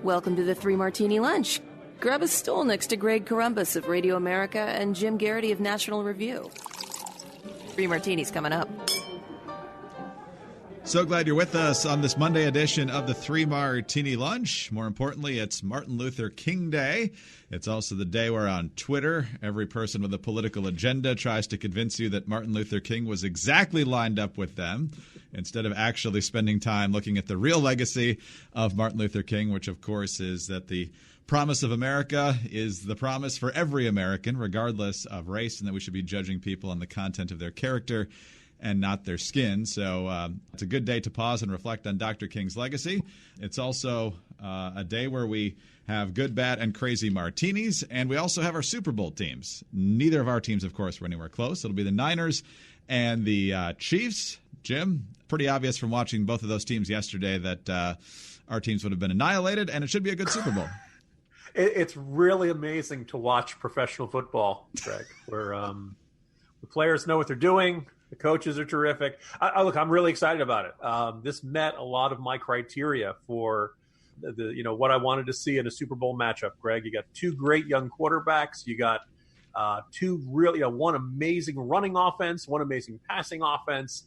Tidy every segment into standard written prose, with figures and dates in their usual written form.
Welcome to the Three Martini Lunch. Grab a stool next to Greg Columbus of Radio America and Jim Garrity of National Review. Three martinis coming up. So glad you're with us on this Monday edition of the Three Martini Lunch. More importantly, it's Martin Luther King Day. It's also the day where on Twitter, every person with a political agenda tries to convince you that Martin Luther King was exactly lined up with them, instead of actually spending time looking at the real legacy of Martin Luther King, which, of course, is that the promise of America is the promise for every American, regardless of race, and that we should be judging people on the content of their character and not their skin. So it's a good day to pause and reflect on Dr. King's legacy. It's also a day where we have good, bad, and crazy martinis, and we also have our Super Bowl teams. Neither of our teams, of course, were anywhere close. It'll be the Niners and the Chiefs. Jim, pretty obvious from watching both of those teams yesterday that our teams would have been annihilated, and it should be a good Super Bowl. It's really amazing to watch professional football, Greg, where the players know what they're doing. The coaches are terrific. Look, I'm really excited about it. This met a lot of my criteria for the what I wanted to see in a Super Bowl matchup. Greg, you got two great young quarterbacks. You got two really one amazing running offense, one amazing passing offense.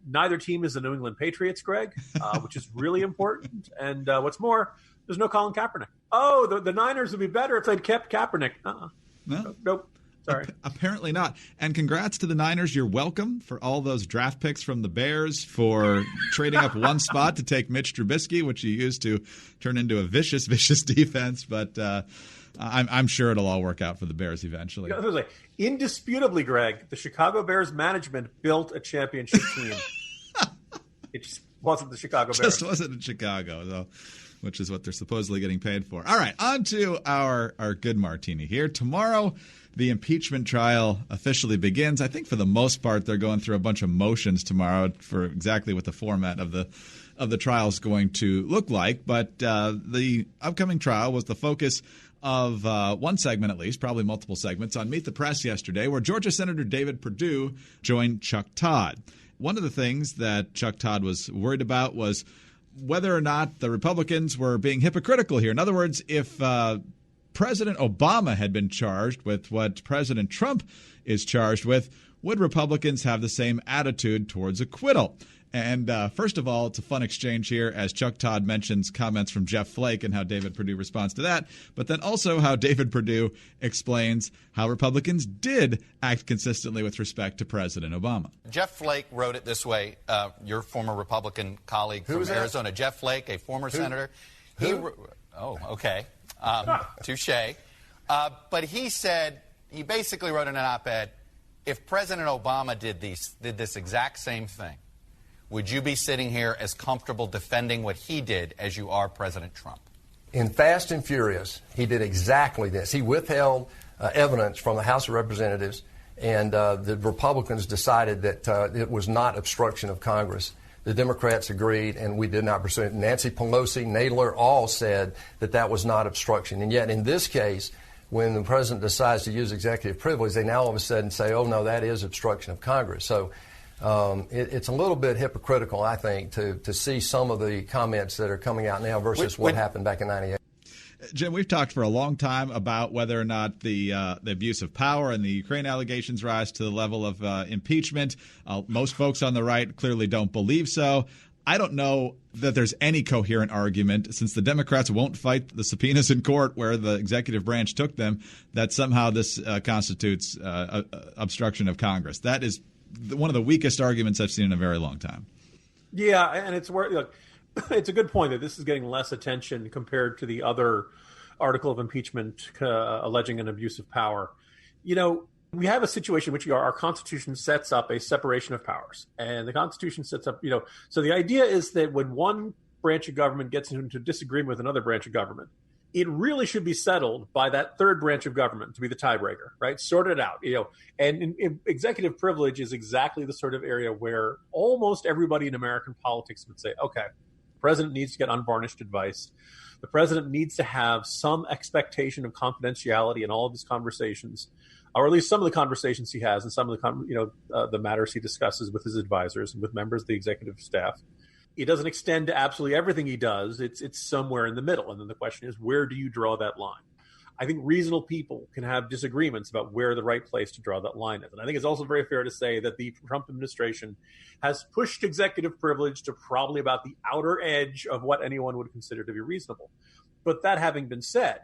Neither team is the New England Patriots, Greg, which is really important. And what's more, there's no Colin Kaepernick. Oh, the Niners would be better if they'd kept Kaepernick. No. Nope. Sorry. Apparently not. And congrats to the Niners. You're welcome for all those draft picks from the Bears, for trading up one spot to take Mitch Trubisky, which you used to turn into a vicious defense. But I'm sure it'll all work out for the Bears eventually. Indisputably, Greg, the Chicago Bears management built a championship team. It just wasn't the Chicago Bears. Just wasn't in Chicago, though, which is what they're supposedly getting paid for. All right, on to our good martini here. Tomorrow, the impeachment trial officially begins. I think for the most part, they're going through a bunch of motions tomorrow for exactly what the format of the trial is going to look like. But the upcoming trial was the focus of one segment, at least, probably multiple segments, on Meet the Press yesterday, where Georgia Senator David Perdue joined Chuck Todd. One of the things that Chuck Todd was worried about was whether or not the Republicans were being hypocritical here. In other words, if President Obama had been charged with what President Trump is charged with, would Republicans have the same attitude towards acquittal? And first of all, it's a fun exchange here as Chuck Todd mentions comments from Jeff Flake and how David Perdue responds to that, but then also how David Perdue explains how Republicans did act consistently with respect to President Obama. Jeff Flake wrote it this way, your former Republican colleague from Arizona, Jeff Flake, a former senator. Okay. Touche. But he said, he basically wrote in an op-ed, if President Obama did this exact same thing, would you be sitting here as comfortable defending what he did as you are President Trump? In Fast and Furious, he did exactly this. He withheld evidence from the House of Representatives, and the Republicans decided that it was not obstruction of Congress. The Democrats agreed, and we did not pursue it. Nancy Pelosi, Nadler, all said that that was not obstruction. And yet, in this case, when the president decides to use executive privilege, they now all of a sudden say, oh, no, that is obstruction of Congress. So it's a little bit hypocritical, I think, to see some of the comments that are coming out now versus what happened back in 98. Jim, we've talked for a long time about whether or not the abuse of power and the Ukraine allegations rise to the level of impeachment. Most folks on the right clearly don't believe so. I don't know that there's any coherent argument, since the Democrats won't fight the subpoenas in court where the executive branch took them, that somehow this constitutes obstruction of Congress. That is one of the weakest arguments I've seen in a very long time. Yeah, and it's a good point that this is getting less attention compared to the other article of impeachment alleging an abuse of power. We have a situation in which our Constitution sets up a separation of powers, and the Constitution sets up, so the idea is that when one branch of government gets into disagreement with another branch of government, it really should be settled by that third branch of government to be the tiebreaker, right? Sort it out, And executive privilege is exactly the sort of area where almost everybody in American politics would say, okay, the president needs to get unvarnished advice. The president needs to have some expectation of confidentiality in all of his conversations, or at least some of the conversations he has and some of the the matters he discusses with his advisors and with members of the executive staff. it doesn't extend to absolutely everything he does. It's somewhere in the middle. And then the question is, where do you draw that line? I think reasonable people can have disagreements about where the right place to draw that line is. And I think it's also very fair to say that the Trump administration has pushed executive privilege to probably about the outer edge of what anyone would consider to be reasonable. But that having been said,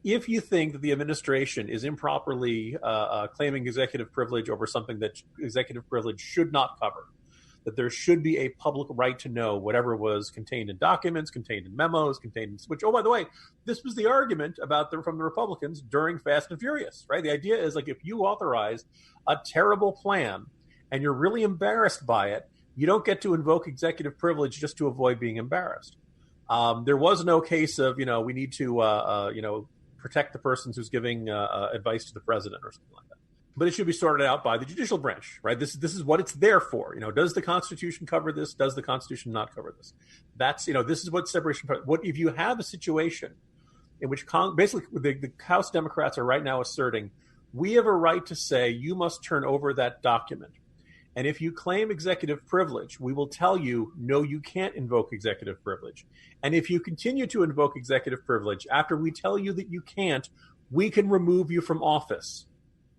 if you think that the administration is improperly claiming executive privilege over something that executive privilege should not cover, that there should be a public right to know whatever was contained in documents, contained in memos, contained in which, oh, by the way, this was the argument from the Republicans during Fast and Furious, right? The idea is like if you authorize a terrible plan and you're really embarrassed by it, you don't get to invoke executive privilege just to avoid being embarrassed. There was no case of, we need to, protect the person who's giving advice to the president or something like that. But it should be sorted out by the judicial branch, right? This is what it's there for. Does the Constitution cover this? Does the Constitution not cover this? That's, this is what separation. What if you have a situation in which basically the House Democrats are right now asserting, we have a right to say you must turn over that document. And if you claim executive privilege, we will tell you, no, you can't invoke executive privilege. And if you continue to invoke executive privilege after we tell you that you can't, we can remove you from office.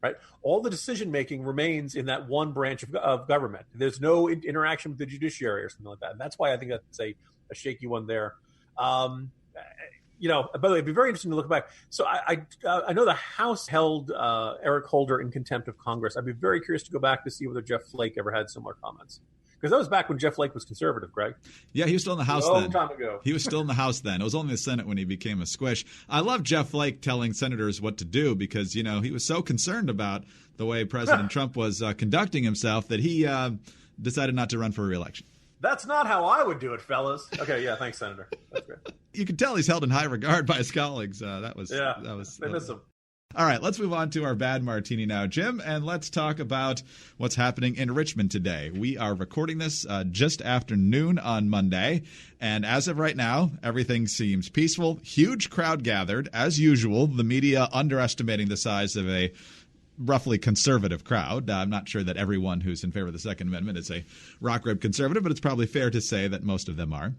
Right? All the decision-making remains in that one branch of government. There's no interaction with the judiciary or something like that. And that's why I think that's a shaky one there. By the way, it'd be very interesting to look back. So I know the House held Eric Holder in contempt of Congress. I'd be very curious to go back to see whether Jeff Flake ever had similar comments. Because that was back when Jeff Flake was conservative, Greg. Yeah, he was still in the House then. A long time ago. He was still in the House then. It was only the Senate when he became a squish. I love Jeff Flake telling senators what to do because, he was so concerned about the way President Trump was conducting himself that he decided not to run for re-election. That's not how I would do it, fellas. Okay, yeah, thanks, Senator. That's great. You can tell he's held in high regard by his colleagues. They miss him. All right, let's move on to our bad martini now, Jim, and let's talk about what's happening in Richmond today. We are recording this just after noon on Monday, and as of right now, everything seems peaceful. Huge crowd gathered, as usual, the media underestimating the size of a roughly conservative crowd. I'm not sure that everyone who's in favor of the Second Amendment is a rock-ribbed conservative, but it's probably fair to say that most of them are.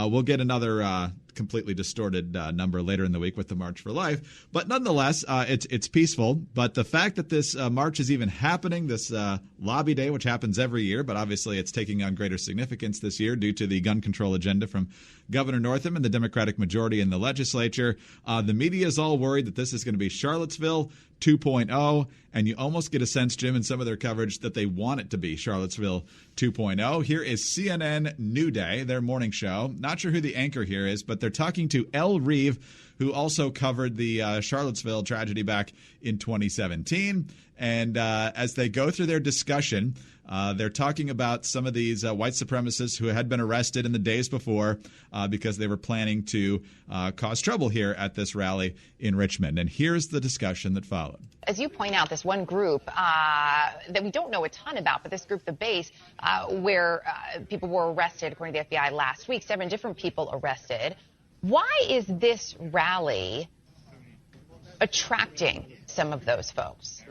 We'll get another completely distorted number later in the week with the March for Life. But nonetheless, it's peaceful. But the fact that this march is even happening, this lobby day, which happens every year, but obviously it's taking on greater significance this year due to the gun control agenda from Governor Northam and the Democratic majority in the legislature. The media is all worried that this is going to be Charlottesville 2.0, and you almost get a sense, Jim, in some of their coverage that they want it to be Charlottesville 2.0. Here is CNN New Day, their morning show. Not sure who the anchor here is, but they're talking to Elle Reeve, who also covered the Charlottesville tragedy back in 2017. And as they go through their discussion, they're talking about some of these white supremacists who had been arrested in the days before because they were planning to cause trouble here at this rally in Richmond. And here's the discussion that followed. As you point out, this one group that we don't know a ton about, but this group, the Base, where people were arrested, according to the FBI last week, 7 different people arrested. Why is this rally attracting some of those folks?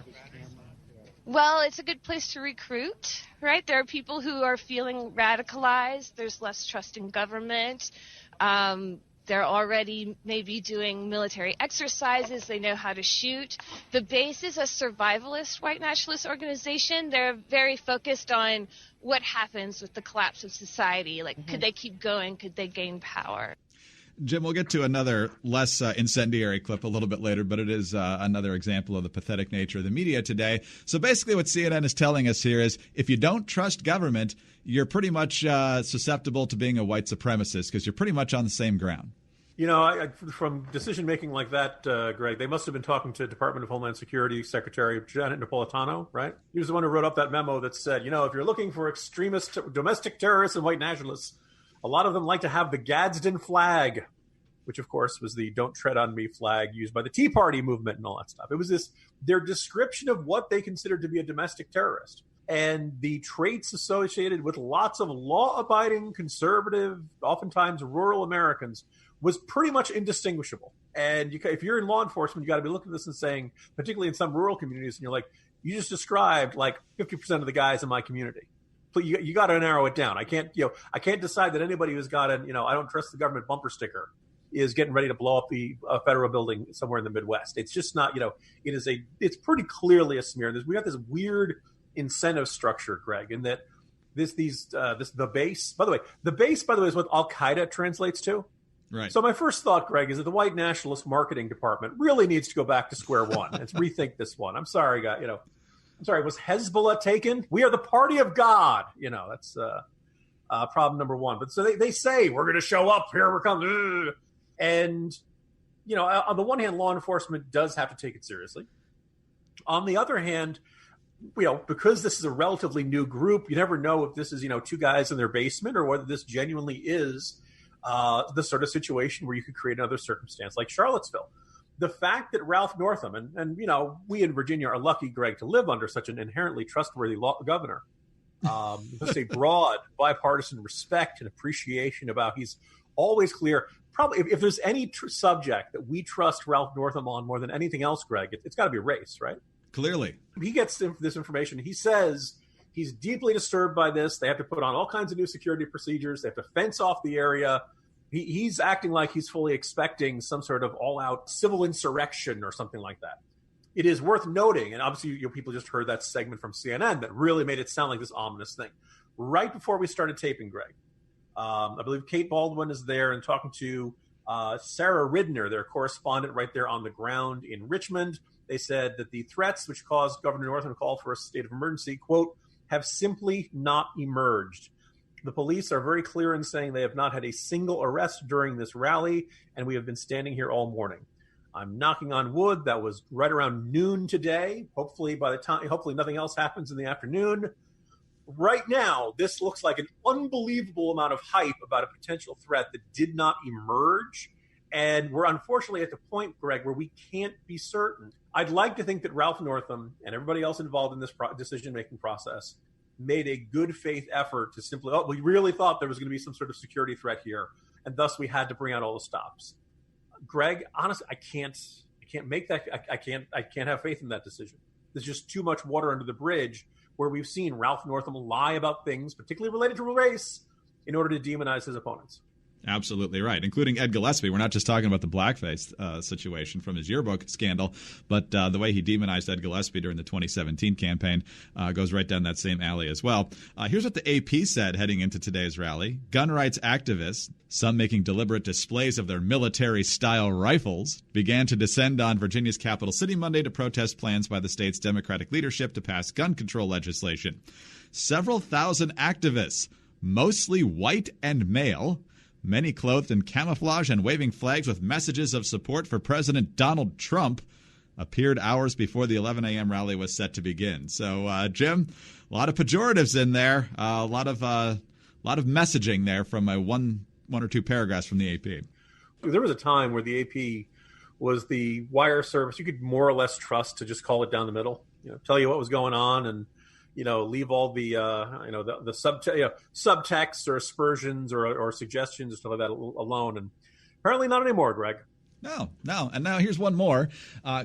Well, it's a good place to recruit, right? There are people who are feeling radicalized. There's less trust in government. They're already maybe doing military exercises. They know how to shoot. The Base is a survivalist white nationalist organization. They're very focused on what happens with the collapse of society. Like, could they keep going? Could they gain power? Jim, we'll get to another less incendiary clip a little bit later, but it is another example of the pathetic nature of the media today. So basically what CNN is telling us here is if you don't trust government, you're pretty much susceptible to being a white supremacist because you're pretty much on the same ground. From decision-making like that, Greg, they must have been talking to Department of Homeland Security Secretary Janet Napolitano, right? He was the one who wrote up that memo that said, if you're looking for extremist domestic terrorists and white nationalists, a lot of them like to have the Gadsden flag, which, of course, was the Don't Tread on Me flag used by the Tea Party movement and all that stuff. It was their description of what they considered to be a domestic terrorist. And the traits associated with lots of law-abiding, conservative, oftentimes rural Americans was pretty much indistinguishable. And if you're in law enforcement, you got to be looking at this and saying, particularly in some rural communities, and you're like, you just described like 50% of the guys in my community. you got to narrow it down. I can't decide that anybody who's got I don't trust the government bumper sticker is getting ready to blow up the federal building somewhere in the Midwest. It's just not, it's pretty clearly a smear. We got this weird incentive structure, Greg, in that the base, by the way, is what Al-Qaeda translates to. Right. So my first thought, Greg, is that the white nationalist marketing department really needs to go back to square one and rethink this one. I'm sorry, guy. I'm sorry. Was Hezbollah taken? We are the party of God. That's problem number one. But so they say we're going to show up here. We're coming. And, on the one hand, law enforcement does have to take it seriously. On the other hand, because this is a relatively new group, you never know if this is, two guys in their basement or whether this genuinely is the sort of situation where you could create another circumstance like Charlottesville. The fact that Ralph Northam, and we in Virginia are lucky, Greg, to live under such an inherently trustworthy governor, just a broad bipartisan respect and appreciation about he's always clear. Probably if there's any subject that we trust Ralph Northam on more than anything else, Greg, it's got to be race, right? Clearly. He gets this information. He says he's deeply disturbed by this. They have to put on all kinds of new security procedures. They have to fence off the area. He's acting like he's fully expecting some sort of all-out civil insurrection or something like that. It is worth noting, and obviously people just heard that segment from CNN that really made it sound like this ominous thing. Right before we started taping, Greg, I believe Kate Baldwin is there and talking to Sarah Ridner, their correspondent right there on the ground in Richmond. They said that the threats which caused Governor Northam to call for a state of emergency, quote, have simply not emerged. The police are very clear in saying they have not had a single arrest during this rally, and we have been standing here all morning. I'm knocking on wood. That was right around noon today. Hopefully nothing else happens in the afternoon. Right now, this looks like an unbelievable amount of hype about a potential threat that did not emerge. And we're unfortunately at the point, Greg, where we can't be certain. I'd like to think that Ralph Northam and everybody else involved in this decision-making process made a good faith effort to simply, we really thought there was going to be some sort of security threat here, and thus we had to bring out all the stops. Greg, honestly, I can't make that. I can't have faith in that decision. There's just too much water under the bridge where we've seen Ralph Northam lie about things, particularly related to race, in order to demonize his opponents. Absolutely right, including Ed Gillespie. We're not just talking about the blackface situation from his yearbook scandal, but the way he demonized Ed Gillespie during the 2017 campaign goes right down that same alley as well. Here's what the AP said heading into today's rally. Gun rights activists, some making deliberate displays of their military-style rifles, began to descend on Virginia's capital city Monday to protest plans by the state's Democratic leadership to pass gun control legislation. Several thousand activists, mostly white and male, many clothed in camouflage and waving flags with messages of support for President Donald Trump, appeared hours before the 11 a.m. rally was set to begin. So, Jim, a lot of pejoratives in there, a lot of messaging there from one or two paragraphs from the AP. There was a time where the AP was the wire service you could more or less trust to just call it down the middle, tell you what was going on and leave all the subtext or aspersions or suggestions or stuff like that alone. And apparently not anymore, Greg. No. And now here's one more.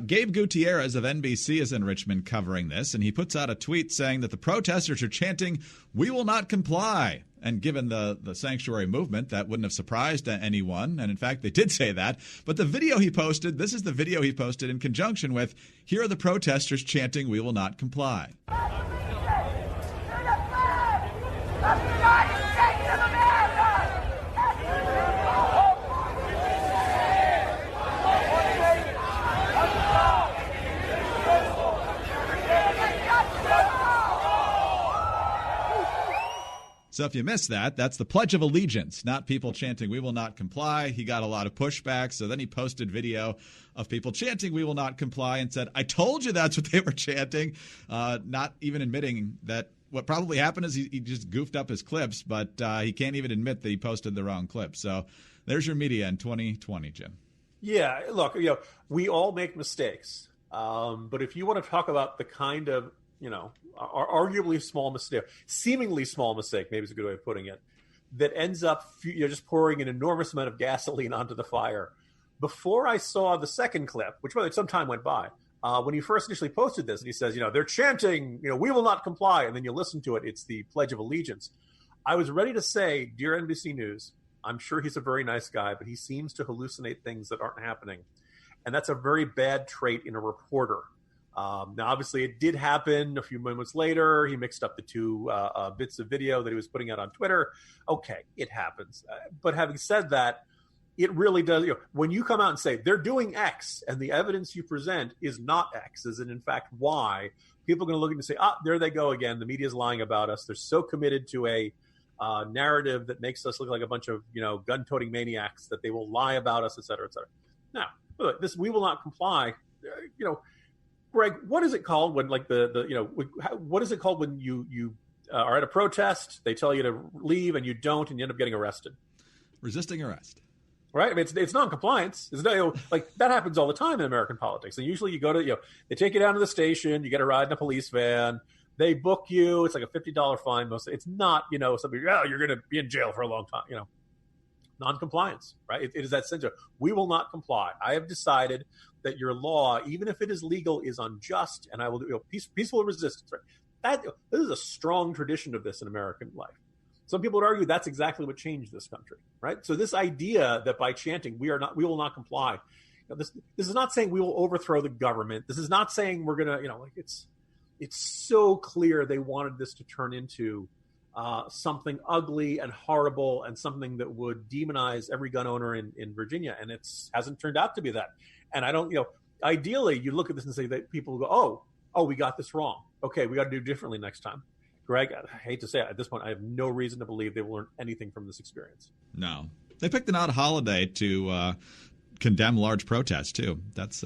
Gabe Gutierrez of NBC is in Richmond covering this, and he puts out a tweet saying that the protesters are chanting, "We will not comply." And given the sanctuary movement, that wouldn't have surprised anyone. And in fact, they did say that. But the video he posted, this is the video he posted in conjunction with, here are the protesters chanting, "We will not comply." So if you missed that, that's the Pledge of Allegiance, not people chanting, "We will not comply." He got a lot of pushback, so then he posted video of people chanting, "We will not comply," and said, "I told you that's what they were chanting," not even admitting that what probably happened is he just goofed up his clips, but he can't even admit that he posted the wrong clip. So there's your media in 2020, Jim. Yeah, look, we all make mistakes. But if you want to talk about the kind of, arguably small mistake, seemingly small mistake, maybe is a good way of putting it, that ends up just pouring an enormous amount of gasoline onto the fire. Before I saw the second clip, which by the way, some time went by, when he first initially posted this, and he says, they're chanting, we will not comply. And then you listen to it. It's the Pledge of Allegiance. I was ready to say, dear NBC News, I'm sure he's a very nice guy, but he seems to hallucinate things that aren't happening. And that's a very bad trait in a reporter. Now, obviously, it did happen a few moments later. He mixed up the two bits of video that he was putting out on Twitter. Okay, it happens. But having said that, it really does. When you come out and say they're doing X and the evidence you present is not X, is in fact Y, people are going to look at it and say, there they go again. The media is lying about us. They're so committed to a narrative that makes us look like a bunch of gun-toting maniacs that they will lie about us, et cetera, et cetera. Now, look, this we will not comply. Greg, what is it called when what is it called when you are at a protest? They tell you to leave and you don't, and you end up getting arrested. Resisting arrest. Right? I mean, it's non-compliance. It's that happens all the time in American politics. And usually you go to, they take you down to the station, you get a ride in a police van, they book you. It's like a $50 fine. Mostly, it's not, something. You're going to be in jail for a long time. Non-compliance, right? It is that sense of we will not comply. I have decided that your law, even if it is legal, is unjust, and I will do peaceful resistance. Right? This is a strong tradition of this in American life. Some people would argue that's exactly what changed this country, right? So this idea that by chanting we will not comply. This is not saying we will overthrow the government. This is not saying we're going to, it's so clear they wanted this to turn into something ugly and horrible and something that would demonize every gun owner in Virginia. And it hasn't turned out to be that. And I don't, ideally you look at this and say that people go, oh, we got this wrong. Okay, we got to do differently next time. Greg, I hate to say it, at this point, I have no reason to believe they will learn anything from this experience. No. They picked an odd holiday to condemn large protests, too. That's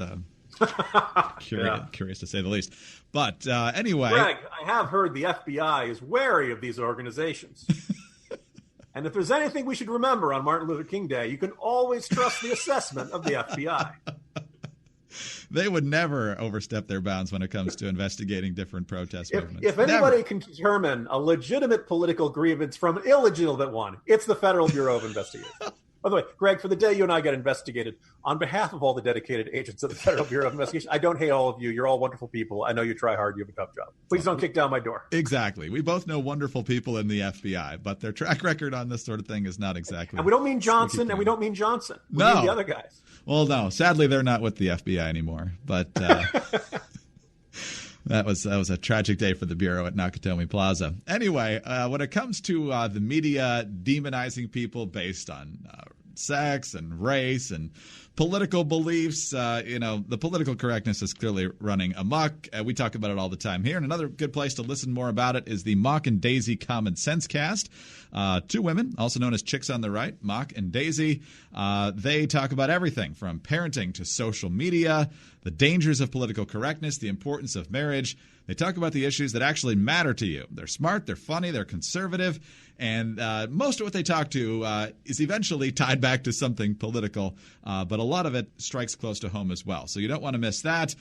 curious to say the least. But anyway. Greg, I have heard the FBI is wary of these organizations. And if there's anything we should remember on Martin Luther King Day, you can always trust the assessment of the FBI. They would never overstep their bounds when it comes to investigating different protest movements. If anybody can determine a legitimate political grievance from an illegitimate one, it's the Federal Bureau of Investigation. By the way, Greg, for the day you and I get investigated, on behalf of all the dedicated agents of the Federal Bureau of Investigation, I don't hate all of you. You're all wonderful people. I know you try hard. You have a tough job. Please don't kick down my door. Exactly. We both know wonderful people in the FBI, but their track record on this sort of thing is not exactly. And we don't mean Johnson, and we don't mean Johnson. We mean the other guys. Well, no. Sadly, they're not with the FBI anymore. But that was a tragic day for the Bureau at Nakatomi Plaza. Anyway, when it comes to the media demonizing people based on sex and race and political beliefs, the political correctness is clearly running amok. We talk about it all the time here. And another good place to listen more about it is the Mock and Daisy Common Sense Cast. Two women, also known as Chicks on the Right, Mock and Daisy. They talk about everything from parenting to social media, the dangers of political correctness, the importance of marriage. They talk about the issues that actually matter to you. They're smart, they're funny, they're conservative, and most of what they talk to is eventually tied back to something political, but a lot of it strikes close to home as well. So you don't want to miss that.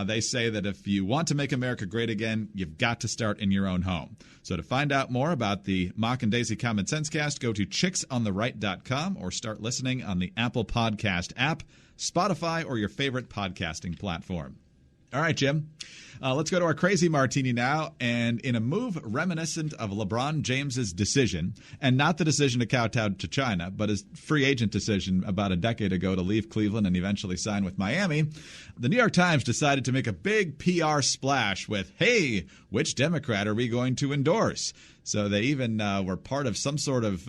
They say that if you want to make America great again, you've got to start in your own home. So to find out more about the Mock and Daisy Common Sense Cast, go to chicksontheright.com or start listening on the Apple Podcast app, Spotify, or your favorite podcasting platform. All right, Jim. Let's go to our crazy martini now. And in a move reminiscent of LeBron James's decision, and not the decision to kowtow to China, but his free agent decision about a decade ago to leave Cleveland and eventually sign with Miami, the New York Times decided to make a big PR splash with, hey, which Democrat are we going to endorse? So they even were part of some sort of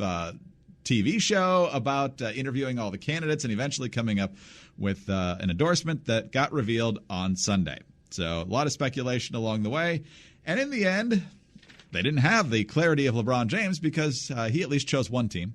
TV show about interviewing all the candidates and eventually coming up with an endorsement that got revealed on Sunday. So a lot of speculation along the way. And in the end, they didn't have the clarity of LeBron James because he at least chose one team.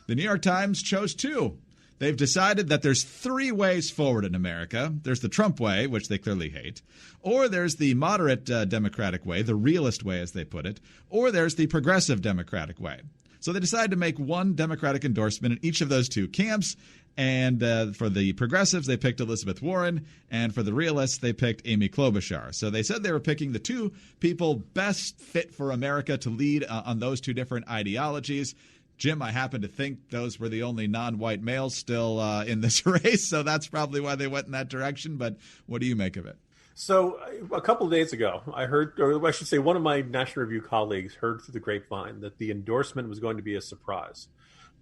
The New York Times chose two. They've decided that there's three ways forward in America. There's the Trump way, which they clearly hate. Or there's the moderate Democratic way, the realist way as they put it. Or there's the progressive Democratic way. So they decided to make one Democratic endorsement in each of those two camps. And for the progressives, they picked Elizabeth Warren. And for the realists, they picked Amy Klobuchar. So they said they were picking the two people best fit for America to lead on those two different ideologies. Jim, I happen to think those were the only non-white males still in this race. So that's probably why they went in that direction. But what do you make of it? So a couple of days ago, I heard, or I should say, one of my National Review colleagues heard through the grapevine that the endorsement was going to be a surprise,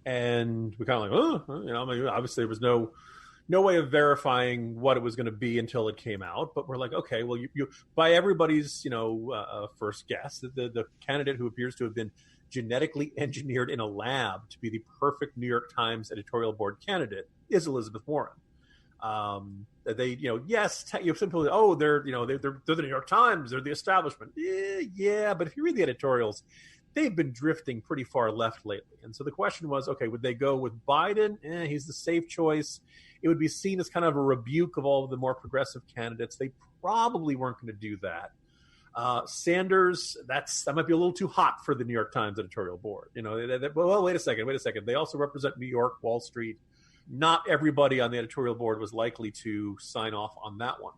and we kind of like, oh, I mean, obviously there was no way of verifying what it was going to be until it came out. But we're like, okay, well, you by everybody's first guess, the candidate who appears to have been genetically engineered in a lab to be the perfect New York Times editorial board candidate is Elizabeth Warren. They, yes, simply, they're the New York Times, they're the establishment. Yeah, but if you read the editorials, they've been drifting pretty far left lately. And so the question was, okay, would they go with Biden? He's the safe choice. It would be seen as kind of a rebuke of all of the more progressive candidates. They probably weren't going to do that. Sanders, that might be a little too hot for the New York Times editorial board. Well, wait a second. They also represent New York, Wall Street. Not everybody on the editorial board was likely to sign off on that one.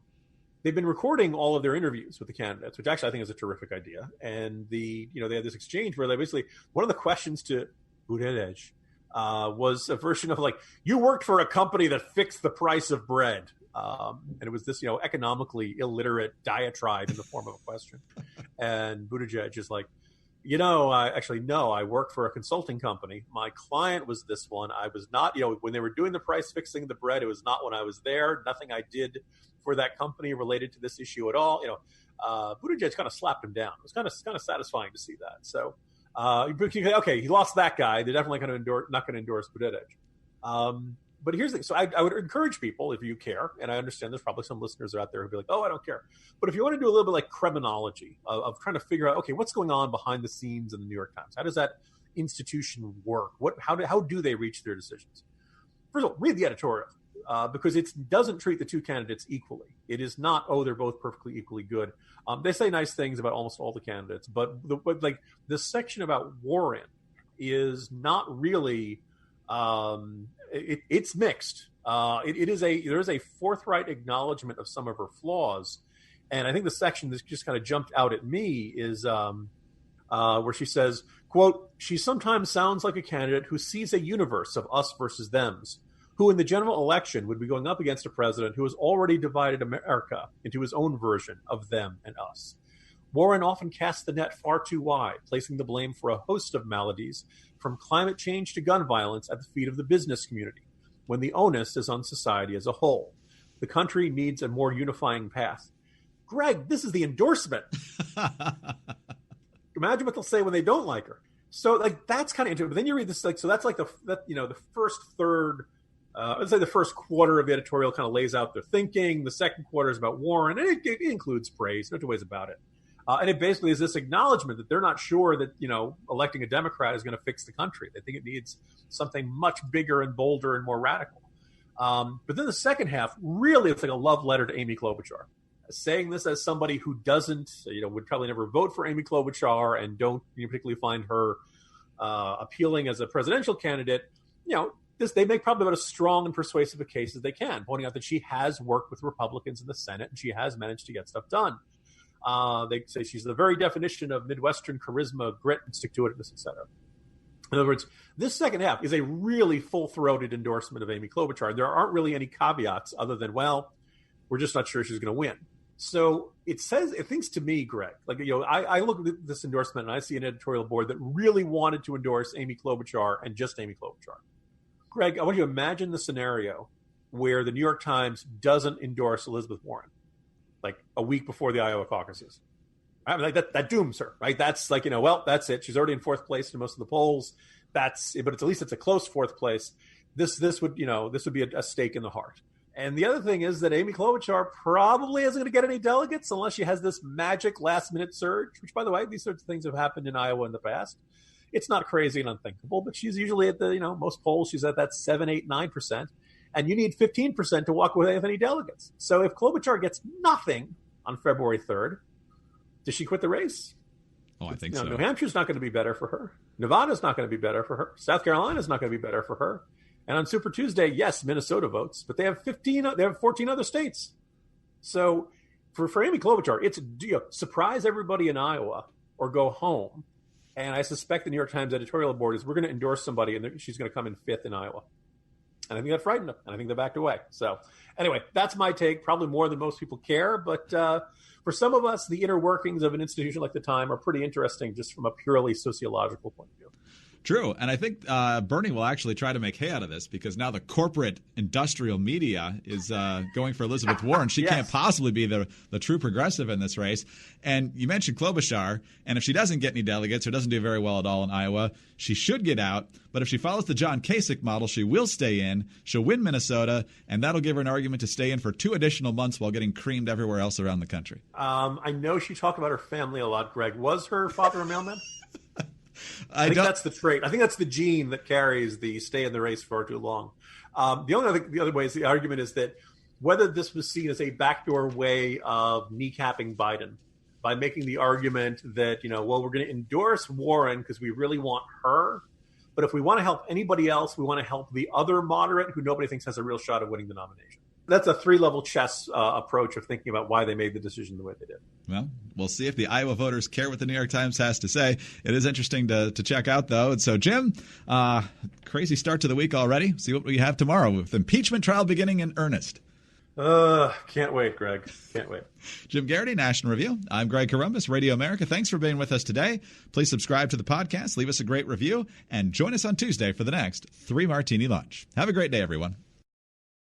They've been recording all of their interviews with the candidates, which actually I think is a terrific idea. And they had this exchange where they basically, one of the questions to Buttigieg was a version of like, you worked for a company that fixed the price of bread. And it was this, economically illiterate diatribe in the form of a question. And Buttigieg is like, I work for a consulting company. My client was this one. I was not, when they were doing the price fixing the bread, it was not when I was there. Nothing I did for that company related to this issue at all. Buttigieg kind of slapped him down. It was kind of satisfying to see that. So, okay, he lost that guy. They're definitely not going to endorse Buttigieg. But here's the thing. So I would encourage people, if you care, and I understand there's probably some listeners out there who'd be like, oh, I don't care. But if you want to do a little bit like criminology of trying to figure out, okay, what's going on behind the scenes in the New York Times? How does that institution work? How do they reach their decisions? First of all, read the editorial because it doesn't treat the two candidates equally. It is not, they're both perfectly equally good. They say nice things about almost all the candidates, but the section about Warren is not really it's mixed. There is a forthright acknowledgement of some of her flaws, and I think the section that just kind of jumped out at me is where she says, quote, she sometimes sounds like a candidate who sees a universe of us versus thems, who in the general election would be going up against a president who has already divided America into his own version of them and us. Warren often casts the net far too wide, placing the blame for a host of maladies, from climate change to gun violence, at the feet of the business community, when the onus is on society as a whole. The country needs a more unifying path. Greg, this is the endorsement. Imagine what they'll say when they don't like her. So, that's kind of interesting. But then you read this, so that's like the first third. Let's say the first quarter of the editorial kind of lays out their thinking. The second quarter is about Warren, and it includes praise. No two ways about it. And it basically is this acknowledgement that they're not sure that, electing a Democrat is going to fix the country. They think it needs something much bigger and bolder and more radical. But then the second half, really, it's like a love letter to Amy Klobuchar. Saying this as somebody who doesn't, would probably never vote for Amy Klobuchar and don't particularly find her appealing as a presidential candidate, they make probably about as strong and persuasive a case as they can, pointing out that she has worked with Republicans in the Senate and she has managed to get stuff done. They say she's the very definition of Midwestern charisma, grit, and stick-to-itiveness, et cetera. In other words, this second half is a really full-throated endorsement of Amy Klobuchar. There aren't really any caveats other than, well, we're just not sure she's going to win. So it thinks to me, Greg, I look at this endorsement and I see an editorial board that really wanted to endorse Amy Klobuchar and just Amy Klobuchar. Greg, I want you to imagine the scenario where the New York Times doesn't endorse Elizabeth Warren, like a week before the Iowa caucuses. I mean, that dooms her, right? That's that's it. She's already in fourth place in most of the polls. But at least it's a close fourth place. This would be a stake in the heart. And the other thing is that Amy Klobuchar probably isn't going to get any delegates unless she has this magic last-minute surge, which, by the way, these sorts of things have happened in Iowa in the past. It's not crazy and unthinkable, but she's usually at the, most polls, she's at that 7, 8, 9%. And you need 15% to walk away with any delegates. So if Klobuchar gets nothing on February 3rd, does she quit the race? Oh, I think so. New Hampshire's not going to be better for her. Nevada's not going to be better for her. South Carolina's not going to be better for her. And on Super Tuesday, yes, Minnesota votes, but they have 14 other states. So for Amy Klobuchar, it's surprise everybody in Iowa or go home. And I suspect the New York Times editorial board is we're going to endorse somebody and she's going to come in fifth in Iowa. And I think that frightened them, and I think they backed away. So anyway, that's my take, probably more than most people care. But for some of us, the inner workings of an institution like the Time are pretty interesting just from a purely sociological point of view. True. And I think Bernie will actually try to make hay out of this because now the corporate industrial media is going for Elizabeth Warren. She can't possibly be the true progressive in this race. And you mentioned Klobuchar. And if she doesn't get any delegates or doesn't do very well at all in Iowa, she should get out. But if she follows the John Kasich model, she will stay in. She'll win Minnesota. And that'll give her an argument to stay in for 2 additional months while getting creamed everywhere else around the country. I know she talked about her family a lot, Greg. Was her father a mailman? I think that's the trait. I think that's the gene that carries the stay in the race for too long. The other way is the argument is that whether this was seen as a backdoor way of kneecapping Biden by making the argument that, well, we're going to endorse Warren because we really want her. But if we want to help anybody else, we want to help the other moderate who nobody thinks has a real shot of winning the nomination. That's a 3-level chess approach of thinking about why they made the decision the way they did. Well, we'll see if the Iowa voters care what the New York Times has to say. It is interesting to check out, though. And so, Jim, crazy start to the week already. See what we have tomorrow with the impeachment trial beginning in earnest. Can't wait, Greg. Can't wait. Jim Garrity, National Review. I'm Greg Corombos, Radio America. Thanks for being with us today. Please subscribe to the podcast, leave us a great review, and join us on Tuesday for the next 3 Martini Lunch. Have a great day, everyone.